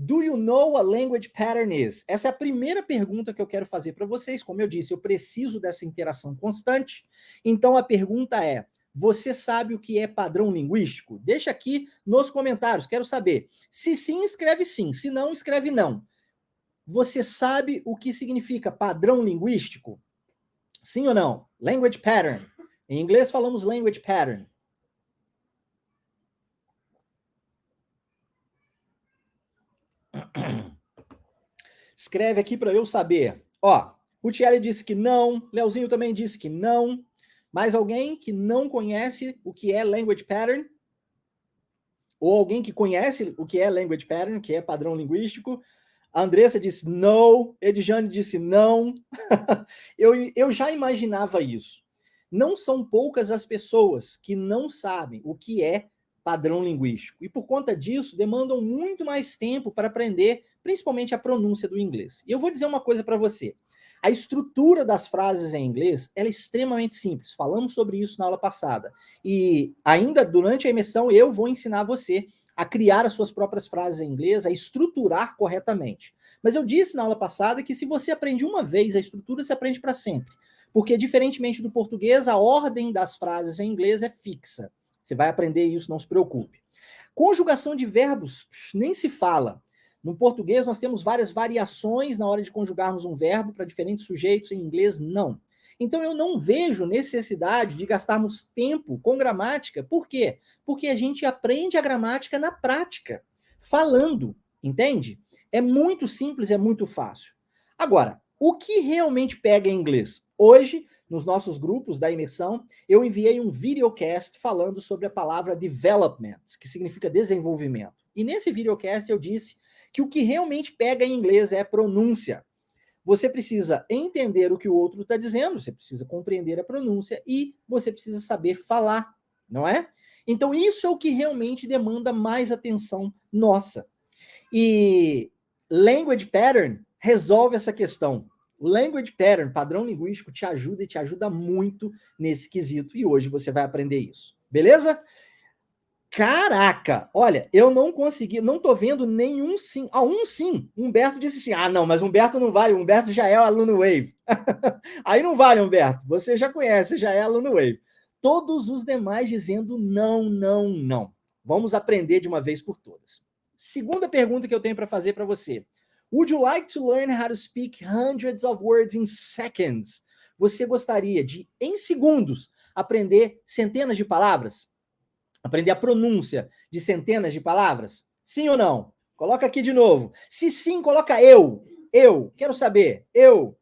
Do you know what language pattern is? Essa é a primeira pergunta que eu quero fazer para vocês. Como eu disse, eu preciso dessa interação constante. Então a pergunta é: você sabe o que é padrão linguístico? Deixa aqui nos comentários, quero saber. Se sim, escreve sim. Se não, escreve não. Você sabe o que significa padrão linguístico? Sim ou não? Language pattern. Em inglês falamos language pattern. Escreve aqui para eu saber. Ó, o Thierry disse que não, Leozinho também disse que não. Mais alguém que não conhece o que é language pattern? Ou alguém que conhece o que é language pattern, que é padrão linguístico? A Andressa disse não, Edjane disse não. eu já imaginava isso. Não são poucas as pessoas que não sabem o que é padrão linguístico. E por conta disso, demandam muito mais tempo para aprender, principalmente a pronúncia do inglês. E eu vou dizer uma coisa para você. A estrutura das frases em inglês ela é extremamente simples. Falamos sobre isso na aula passada. E ainda durante a imersão eu vou ensinar você a criar as suas próprias frases em inglês, a estruturar corretamente. Mas eu disse na aula passada que se você aprende uma vez a estrutura, você aprende para sempre. Porque, diferentemente do português, a ordem das frases em inglês é fixa. Você vai aprender isso, não se preocupe. Conjugação de verbos, nem se fala. No português, nós temos várias variações na hora de conjugarmos um verbo para diferentes sujeitos, em inglês, não. Então, eu não vejo necessidade de gastarmos tempo com gramática. Por quê? Porque a gente aprende a gramática na prática, falando, entende? É muito simples, é muito fácil. Agora, o que realmente pega em inglês? Hoje, nos nossos grupos da imersão, eu enviei um videocast falando sobre a palavra development, que significa desenvolvimento. E nesse videocast eu disse que o que realmente pega em inglês é pronúncia. Você precisa entender o que o outro está dizendo, você precisa compreender a pronúncia e você precisa saber falar, não é? Então isso é o que realmente demanda mais atenção nossa. E language pattern resolve essa questão. Language pattern, padrão linguístico, te ajuda e te ajuda muito nesse quesito. E hoje você vai aprender isso. Beleza? Caraca! Olha, eu não consegui, não tô vendo nenhum sim. Ah, um sim. Humberto disse sim. Ah, não, mas Humberto não vale. Humberto já é o aluno Wave. Aí não vale, Humberto. Você já conhece, já é aluno Wave. Todos os demais dizendo não, não, não. Vamos aprender de uma vez por todas. Segunda pergunta que eu tenho para fazer para você. Would you like to learn how to speak hundreds of words in seconds? Você gostaria de, em segundos, aprender centenas de palavras? Aprender a pronúncia de centenas de palavras? Sim ou não? Coloca aqui de novo. Se sim, coloca eu. Eu. Quero saber. Eu.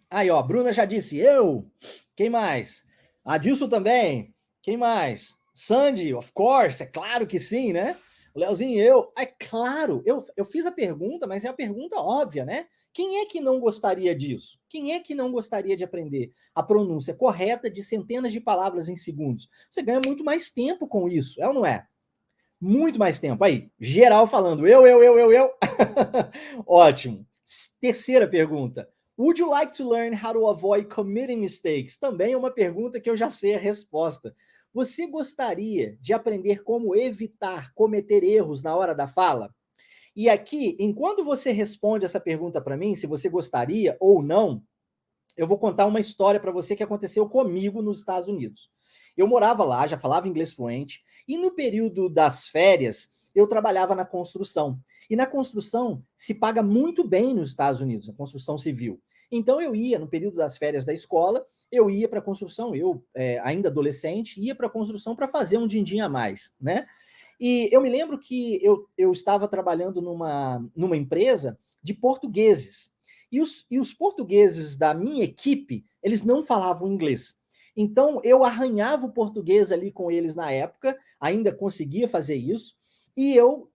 Aí, ó. Bruna já disse eu. Quem mais? Adilson também. Quem mais? Sandy, of course. É claro que sim, né? O Leozinho, eu. É claro. Eu fiz a pergunta, mas é uma pergunta óbvia, né? Quem é que não gostaria disso? Quem é que não gostaria de aprender a pronúncia correta de centenas de palavras em segundos? Você ganha muito mais tempo com isso, é ou não é? Muito mais tempo. Aí, geral falando, eu. Ótimo. Terceira pergunta. Would you like to learn how to avoid committing mistakes? Também é uma pergunta que eu já sei a resposta. Você gostaria de aprender como evitar cometer erros na hora da fala? E aqui, enquanto você responde essa pergunta para mim, se você gostaria ou não, eu vou contar uma história para você que aconteceu comigo nos Estados Unidos. Eu morava lá, já falava inglês fluente, e no período das férias, eu trabalhava na construção. E na construção se paga muito bem nos Estados Unidos, na construção civil. Então eu ia, no período das férias da escola, eu ia para a construção, ainda adolescente, ia para a construção para fazer um din-din a mais, né? E eu me lembro que eu estava trabalhando numa empresa de portugueses. E os portugueses da minha equipe, eles não falavam inglês. Então, eu arranhava o português ali com eles na época, ainda conseguia fazer isso, e eu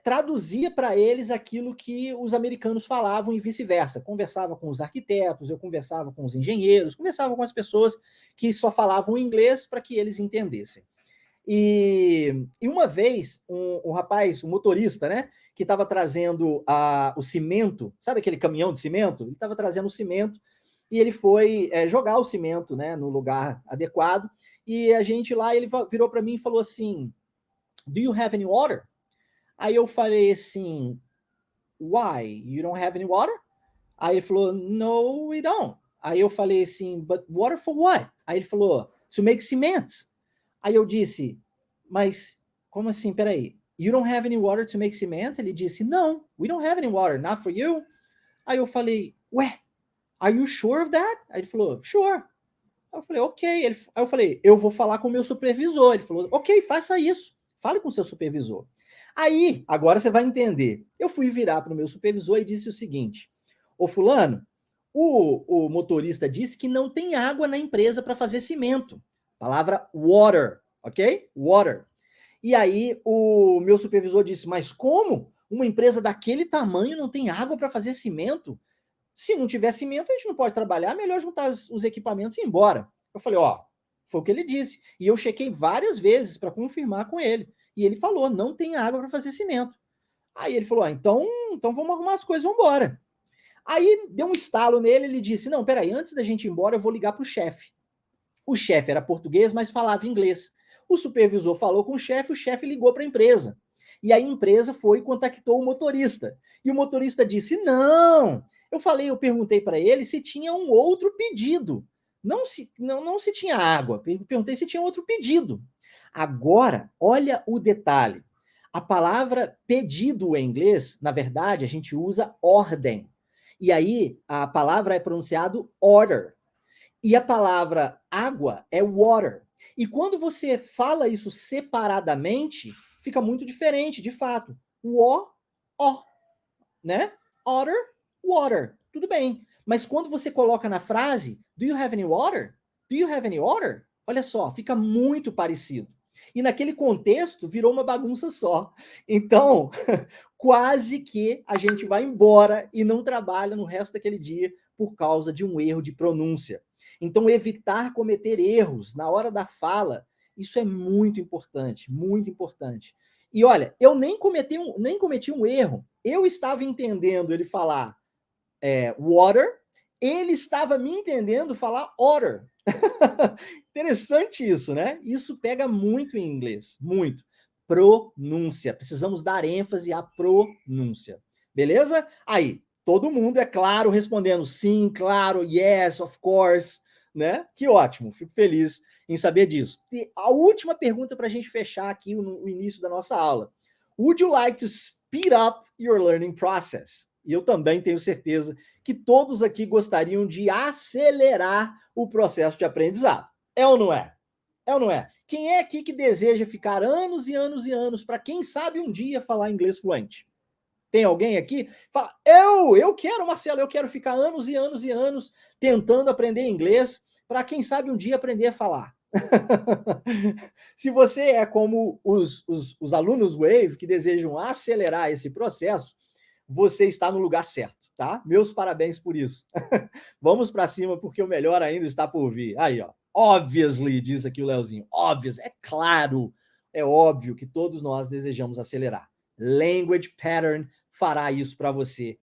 traduzia para eles aquilo que os americanos falavam e vice-versa. Conversava com os arquitetos, eu conversava com os engenheiros, conversava com as pessoas que só falavam inglês para que eles entendessem. E uma vez, um rapaz, um motorista, né, que estava trazendo o cimento, sabe aquele caminhão de cimento? Ele estava trazendo o cimento e ele foi jogar o cimento, né, no lugar adequado. e a gente lá, ele virou para mim e falou assim, do you have any water? Aí eu falei assim, why? You don't have any water? Aí ele falou, no, we don't. Aí eu falei assim, but water for what? Aí ele falou, to make cement. Aí eu disse, mas como assim? Peraí, you don't have any water to make cement? Ele disse, não, we don't have any water, not for you. Aí eu falei, ué, are you sure of that? Aí ele falou, sure. Aí eu falei, ok. Aí eu falei, eu vou falar com o meu supervisor. Ele falou, ok, faça isso. Fale com o seu supervisor. Aí, agora você vai entender. Eu fui virar para o meu supervisor e disse o seguinte, ô fulano, o motorista disse que não tem água na empresa para fazer cimento. Palavra water, ok? Water. E aí o meu supervisor disse, mas como? Uma empresa daquele tamanho não tem água para fazer cimento? Se não tiver cimento, a gente não pode trabalhar, melhor juntar os equipamentos e ir embora. Eu falei, ó, foi o que ele disse. E eu chequei várias vezes para confirmar com ele. E ele falou, não tem água para fazer cimento. Aí ele falou, então vamos arrumar as coisas, vamos embora. Aí deu um estalo nele, ele disse, não, peraí, antes da gente ir embora, eu vou ligar para o chefe. O chefe era português, mas falava inglês. O supervisor falou com o chefe ligou para a empresa. E a empresa foi e contactou o motorista. E o motorista disse, não, eu perguntei para ele se tinha um outro pedido. Não se tinha água, perguntei se tinha outro pedido. Agora, olha o detalhe. A palavra pedido em inglês, na verdade, a gente usa ordem. E aí, a palavra é pronunciado order. E a palavra água é water. E quando você fala isso separadamente, fica muito diferente, de fato. O, né? Otter, water. Tudo bem. Mas quando você coloca na frase, do you have any water? Do you have any water? Olha só, fica muito parecido. E naquele contexto, virou uma bagunça só. Então, quase que a gente vai embora e não trabalha no resto daquele dia por causa de um erro de pronúncia. Então, evitar cometer erros na hora da fala, isso é muito importante, muito importante. E olha, eu nem cometi um erro. Eu estava entendendo ele falar water, ele estava me entendendo falar otter. Interessante isso, né? Isso pega muito em inglês, muito. Pronúncia. Precisamos dar ênfase à pronúncia. Beleza? Aí, todo mundo, é claro, respondendo sim, claro, yes, of course, né? Que ótimo, fico feliz em saber disso. E a última pergunta para a gente fechar aqui no início da nossa aula. Would you like to speed up your learning process? E eu também tenho certeza que todos aqui gostariam de acelerar o processo de aprendizado. É ou não é? É ou não é? Quem é aqui que deseja ficar anos e anos e anos para, quem sabe, um dia falar inglês fluente? Tem alguém aqui? Fala, eu quero, Marcelo, eu quero ficar anos e anos e anos tentando aprender inglês para, quem sabe, um dia aprender a falar. Se você é como os alunos Wave que desejam acelerar esse processo, você está no lugar certo, tá? Meus parabéns por isso. Vamos para cima, porque o melhor ainda está por vir. Aí, ó. Obviously, diz aqui o Leozinho. Obvious, é claro, é óbvio que todos nós desejamos acelerar. Language Pattern fará isso para você